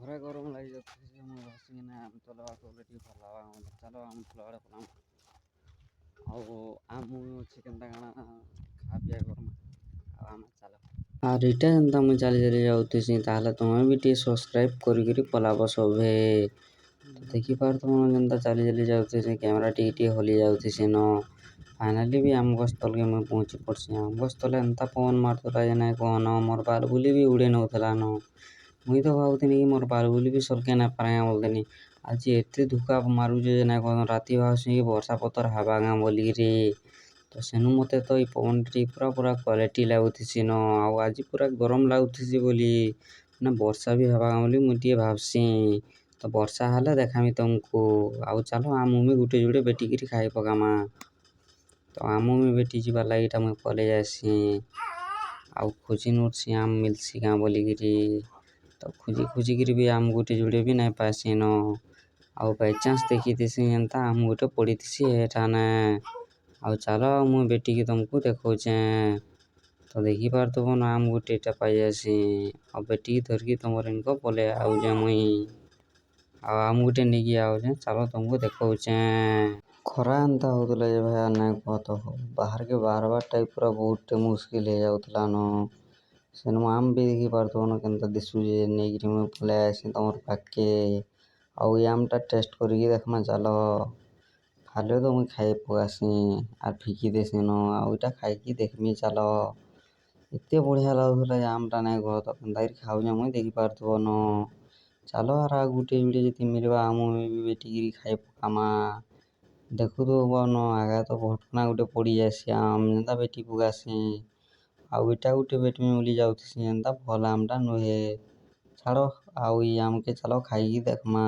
ଘରେ ଗରମ ଲାଗିଯାଉଛି ମୁଁ ବସିକିନା ଆମ୍ ତୋଲବାକୁ ଗଲେ ଟିକେ ଭଲ ହେବା ଆମକୁ ଚାଲ ଆମ୍ ତୋଲ ଆଡ଼େ ପଳାମ ଆଉ ଆମ୍ ଅଛି କେନ୍ତା କାଣା ଖା ପିଆ କର୍ମା ଆଉ ଆମେ ଚାଲ ଆର୍ ଇଟା ଯେନ୍ତା ମୁଇଁ ଚାଲି ଚାଲି ଯାଉଥିସି ତାହେଲେ ତୁମେ ବି ଟିକେ ସବସ୍କ୍ରାଇବ୍ କରିକିରି ପଲାବ ସଭେ ଦେଖିପାରୁଥିବ ଯେନ୍ତା ଚାଲି ଚାଲି ଯାଉଥିସି କ୍ୟାମେରା ଟିକେ ହଲି ଯାଉଥିସି ନ ଫାଇନାଲି ବି ଆମ୍ ଗଛ ତଲକେ ମୁଇଁ ପହଞ୍ଚି ପଡ଼୍ସି ଆମ୍ ଗଛ ତଲେ ଏନ୍ତା ପବନ ମାରୁଥିଲା ଯେ ନାଇଁ କହନ ମୋର୍ ବାଲ୍ ବୁଲି ବି ଉଡ଼େଇ ନଉଥିଲା ନ ମୁଇଁ ତ ଭାବୁଥିନି କି ମୋର୍ ବାଲ୍ ବୁଲି ବି ସଲ୍କେ ନାଇଁ ପାରେ ବୋଲଥିନି ଆଜି ଏତେ ଧୁକା ମାରୁଛେ ଯେ ନାଇଁ କହନ ରାତି ଭାବ୍ସି କି ବର୍ଷା ପତର୍ ହେବା ଗାଁ ବୋଲିକିରି ତ ସେନୁ ମତେ ତ ଇ ପବନଟି ପୁରା କ୍ୱାଲିଟି ଲାଗୁଥିସି ନ ଆଉ ଆଜି ପୁରା ଗରମ୍ ଲାଗୁଥିସି ବୋଲି ନା ବର୍ଷା ବି ହେବା ବୋଲି ମୁଇଁ ଟିକେ ଭାବ୍ସି ତ ବର୍ଷା ହେଲେ ଦେଖାମି ତମ୍କୁ ଆଉ ଚାଲ ଆମ୍ ବି ଗୁଟେ ଯୁଡ଼େ ବେଟିକିରି ଖାଇ ପକାମା ତ ଆମ୍ ବି ବେଟି ଯିବାର୍ ଲାଗି ଇଟା ମୁଇଁ ପଲେଇ ଯାଏସି ଆଉ ଖୋଜି ନୁଟ୍ସି ଆମ୍ ମିଲ୍ସି ଗାଁ ବୋଲିକିରି ତ ଖୁଜିକିରି ବି ଆମ୍ ଗୁଟେ ଯୁଡ଼େ ବି ନାଇଁ ପାଏସି ନ ଆଉ ବାଇଚାନ୍ସ ଦେଖିଥିସି ଯେନ୍ତା ଆମ୍ ଗୁଟେ ପଡ଼ିଥିସି ହେଠାନେ ଆଉ ଚାଲ ମୁଇଁ ବେଟିକି ତମ୍କୁ ଦେଖଉଚେଁ ତ ଦେଖିପାରୁଥିବ ନା ଆମ୍ ଗୁଟେ ଇଟା ପାଇଯାଏସି ଆଉ ବେଟିକି ଧରିକି ତମର୍ ଇନ୍କ ପଲେଇ ଆଉଚେଁ ମୁଇଁ ଆଉ ଆମ୍ ଗୁଟେ ନେଇକି ଆଉଚେଁ ଚାଲ ତମ୍କୁ ଦେଖଉଚେଁ ଖରା ଏନ୍ତା ହଉଥିଲା ଯେ ଭାଇ ଆର୍ ନାଇଁ କହ ତ ବାହାର୍କେ ବାହାର୍ବାର୍ଟା ପୁରା ବହୁତ୍ଟେ ମୁସ୍କିଲ୍ ହେଇଯାଉଥିଲା ନ ସେନୁ ଆମ୍ ବି ଦେଖିପାରୁଥିବ ନ କେନ୍ତା ଦିଶୁଛେ ନେଇକିରି ମୁଇଁ ପଲେଇ ଆଏସି ତମର୍ ପାଖ୍କେ ଆଉ ଇ ଆମ୍ଟା ଟେଷ୍ଟ୍ କରିକି ଦେଖ୍ମା ଚାଲ ଖାଲେ ତ ମୁଇଁ ଖାଇ ପକାସି ଆର୍ ଫିକି ଦେସିଁ ନ ଆଉ ଇଟା ଖାଇକି ଦେଖ୍ମି ଚାଲ ଏତେ ବଢ଼ିଆ ଲାଗୁଥିଲା ଯେ ଆମ୍ଟା ନାଇଁ କହ ତ କେନ୍ତାକରି ଖାଉଚେଁ ମୁଇଁ ଦେଖିପାରୁଥିବ ନ ଚାଲ ଆର୍ ଆଉ ଗୁଟେ ଯୁଡ଼େ ଯଦି ମିଲ୍ବା ଆମ୍ ବି ବେଟିକିରି ଖାଇ ପକାମା ଦେଖୁଥିବ ନ ଆଗେ ତ ଭଟ୍କିନା ଗୁଟେ ପଡ଼ିଯାଏସି ଆମ୍ ଯେନ୍ତା ବେଟି ପକାସିଁ ଆଉ ଇଟା ଗୁଟେ ବେଟ୍ମି ବୋଲି ଯାଉଥିସି ଯେନ୍ତା ଭଲ୍ ଆମ୍ଟା ନୁହେଁ ଛାଡ଼ ଆଉ ଇ ଆମ୍କେ ଚାଲ ଖାଇକି ଦେଖ୍ମା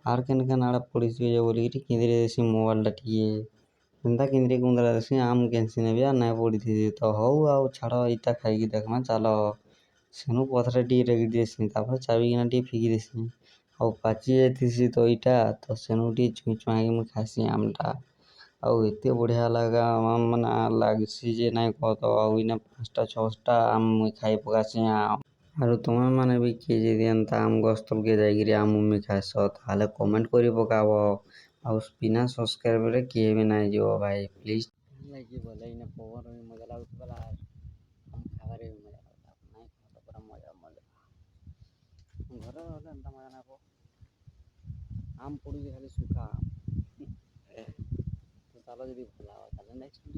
ଆର୍ କେନ୍ ଆଡ଼େ ପଡ଼ିସି ଯେ ବୋଲିକିରି କିନ୍ଦ୍ରି ଦେସି ମୋବାଇଲ୍ଟା ଟିକେ ଯେନ୍ତା କିନ୍ଦ୍ରି କୁନ୍ଦ୍ରା ଦେସି ଆମ୍ କେନ୍ସି ନେବି ଆର୍ ନାଇଁ ପଡ଼ିଥିସି ତ ହଉ ଆଉ ଛାଡ଼ ଇଟା ଖାଇକି ଦେଖ୍ମା ଚାଲ ସେନୁ ପଥରେ ଟିକେ ରେଗିଡ଼ି ଦେସିଁ ତାପରେ ଚାବିକିନା ଟିକେ ଫିକି ଦେସିଁ ଆଉ ପାଚି ଯାଇଥିସି ତ ଇଟା ତ ସେନୁ ଟିକେ ଛୁଇଁ ଛୁଆଁକି ମୁଇଁ ଖାଏସି ଆମ୍ଟା ଆଉ ଏତେ ବଢ଼ିଆ ମାନେ ଲାଗ୍ସି ଯେ ନାଇଁ କହ ତ ଆଉ ଇନେ 5ଟା 6ଟା ଆମ୍ ମୁଇଁ ଖାଇ ପକାସିଁ ଆରୁ ତୁମେ ମାନେ ବି କିଏ ଯଦି ଏନ୍ତା ଆମ୍ ଗଛ୍ ତଲ୍କେ ଯାଇକିରି ଆମ୍ ଖାଏସ ତାହେଲେ କମେଣ୍ଟ୍ କରି ପକାବ ଆଉ ବିନା ସବ୍ସ୍କ୍ରାଇବ୍ରେ କିଏ ବି ନାଇଁ ଯିବ ଭାଇ ପ୍ଲିଜ୍ ଲାଗି ବୋଲେ ଇନେ ପବନ୍ ବି ମଜା ଲାଗୁଥିଲା ଆର୍ ଆମ୍ ଖାଇବାରେ ବି ମଜା ଲାଗୁଥିଲା ନାଇଁ କହ ତ ପୁରା ମଜା ଘରେ ରହିଲେ ଏନ୍ତା ମଜା ନାଇଁ ପାଅ ଆମ୍ ପଡ଼ୁଛେ ଖାଲି ଶୁଖା ଆମ୍ ଚାଲ ଯଦି ଭଲ ତାହେଲେ ନେକ୍ସଟ୍